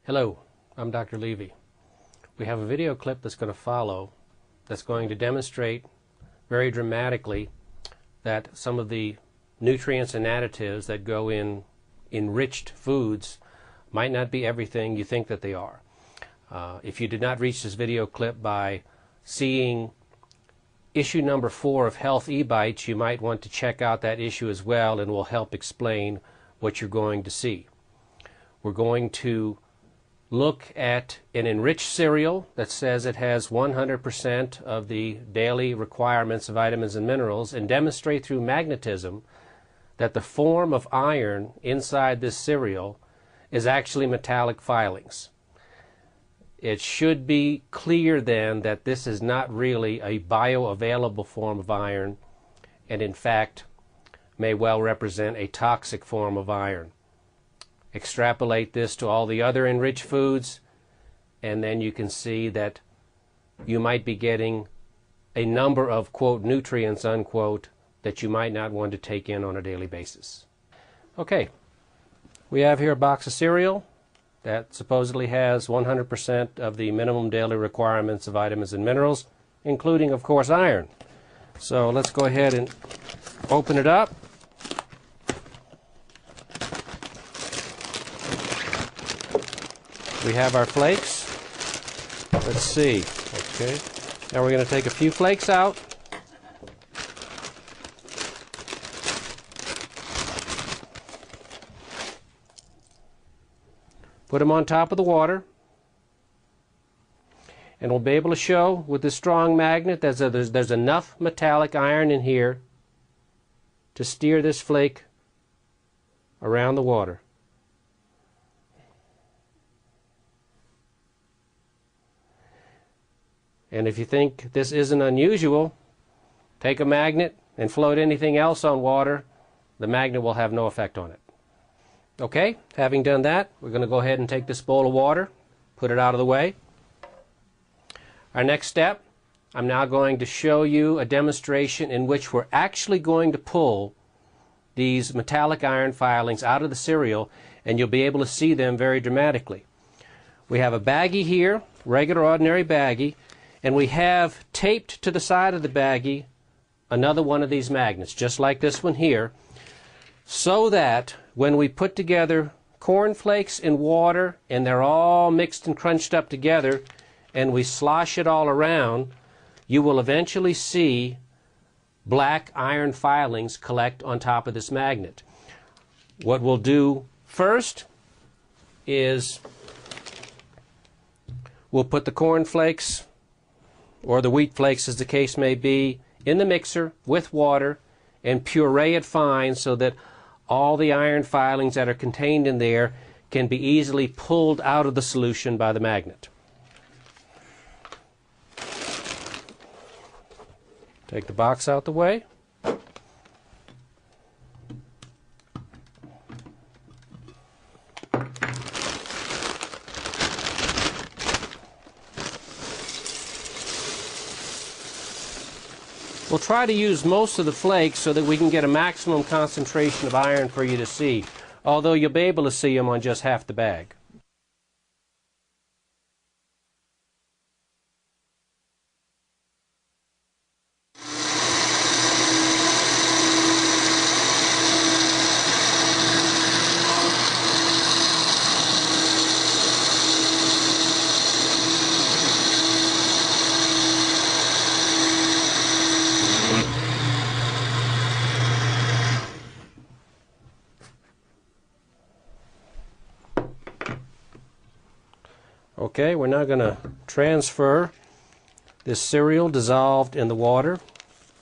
Hello, I'm Dr. Levy. We have a video clip that's going to follow that's going to demonstrate very dramatically that some of the nutrients and additives that go in enriched foods might not be everything you think that they are. If you did not reach this video clip by seeing issue number 4 of Health eBites, you might want to check out that issue as well, and will help explain what you're going to see. We're going to look at an enriched cereal that says it has 100% of the daily requirements of vitamins and minerals, and demonstrate through magnetism that the form of iron inside this cereal is actually metallic filings. It should be clear then that this is not really a bioavailable form of iron, and in fact may well represent a toxic form of iron. Extrapolate this to all the other enriched foods, and then you can see that you might be getting a number of, quote, nutrients, unquote, that you might not want to take in on a daily basis. Okay, we have here a box of cereal that supposedly has 100% of the minimum daily requirements of vitamins and minerals, including, of course, iron. So let's go ahead and open it up. We have our flakes. Let's see. Okay. Now we're going to take a few flakes out. Put them on top of the water. And we'll be able to show with this strong magnet that there's enough metallic iron in here to steer this flake around the water. And if you think this isn't unusual, take a magnet and float anything else on water. The magnet will have no effect on it. Okay, having done that, we're going to go ahead and take this bowl of water, put it out of the way. Our next step, I'm now going to show you a demonstration in which we're actually going to pull these metallic iron filings out of the cereal, and you'll be able to see them very dramatically. We have a baggie here, regular ordinary baggie, and we have taped to the side of the baggie another one of these magnets, just like this one here, so that when we put together corn flakes and water, and they're all mixed and crunched up together, and we slosh it all around, you will eventually see black iron filings collect on top of this magnet. What we'll do first is we'll put the corn flakes, or the wheat flakes as the case may be, in the mixer with water and puree it fine so that all the iron filings that are contained in there can be easily pulled out of the solution by the magnet. Take the box out the way. We'll try to use most of the flakes so that we can get a maximum concentration of iron for you to see, although you'll be able to see them on just half the bag. Okay, we're now going to transfer this cereal dissolved in the water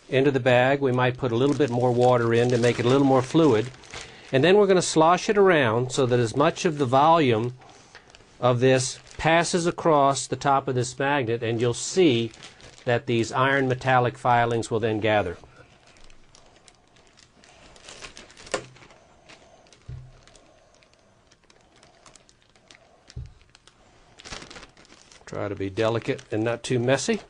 into the bag. We might put a little bit more water in to make it a little more fluid. And then we're going to slosh it around so that as much of the volume of this passes across the top of this magnet, and you'll see that these iron metallic filings will then gather. Try to be delicate and not too messy.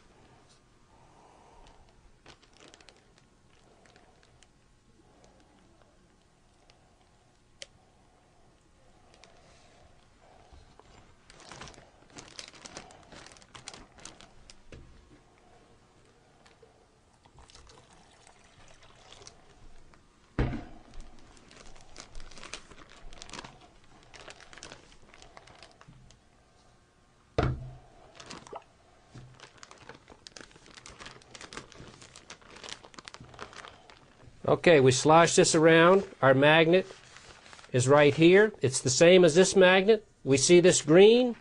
Okay, we slosh this around. Our magnet is right here. It's the same as this magnet. We see this green.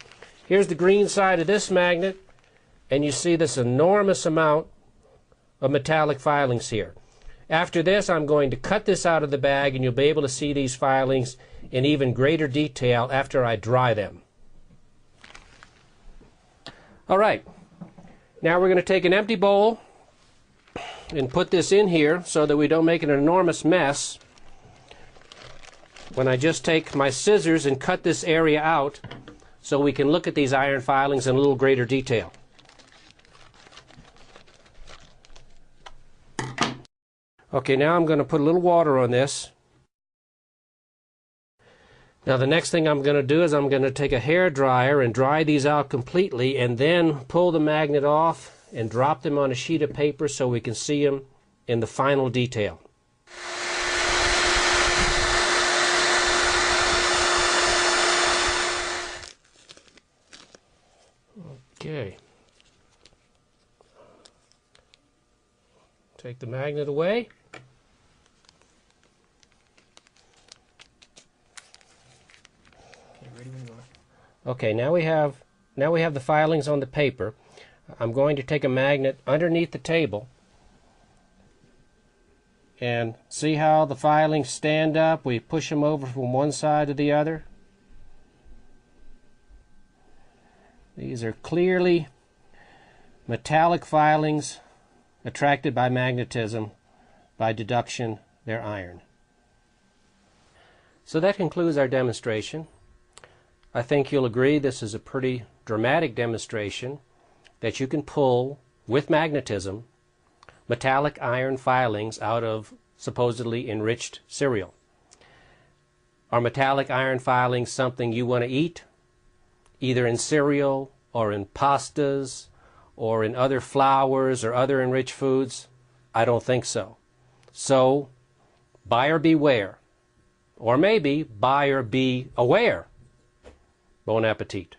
Here's the green side of this magnet, and you see this enormous amount of metallic filings here. After this, I'm going to cut this out of the bag, and you'll be able to see these filings in even greater detail after I dry them. All right, now we're going to take an empty bowl and put this in here so that we don't make an enormous mess when I just take my scissors and cut this area out so we can look at these iron filings in a little greater detail. Okay, now I'm going to put a little water on this. Now the next thing I'm going to do is I'm going to take a hair dryer and dry these out completely, and then pull the magnet off and drop them on a sheet of paper so we can see them in the final detail. Okay. Take the magnet away. Okay, now we have the filings on the paper. I'm going to take a magnet underneath the table and see how the filings stand up. We push them over from one side to the other. These are clearly metallic filings attracted by magnetism. By deduction, they're iron. So that concludes our demonstration. I think you'll agree this is a pretty dramatic demonstration that you can pull, with magnetism, metallic iron filings out of supposedly enriched cereal. Are metallic iron filings something you want to eat, either in cereal or in pastas or in other flours or other enriched foods? I don't think so. So, buyer beware. Or maybe buyer be aware. Bon appetit.